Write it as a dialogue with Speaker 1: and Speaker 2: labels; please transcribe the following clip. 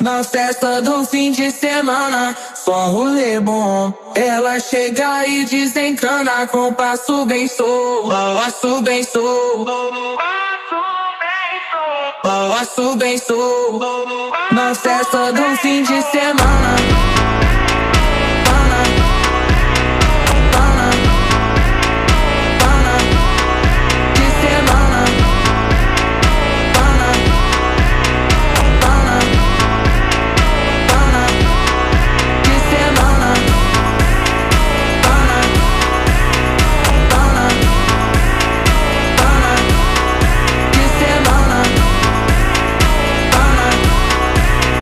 Speaker 1: Na festa do fim de semana, só rolê bom. Ela chega e desencana com passo bem sou, passo bem sou, passo bem sou. Na festa do fim de semana.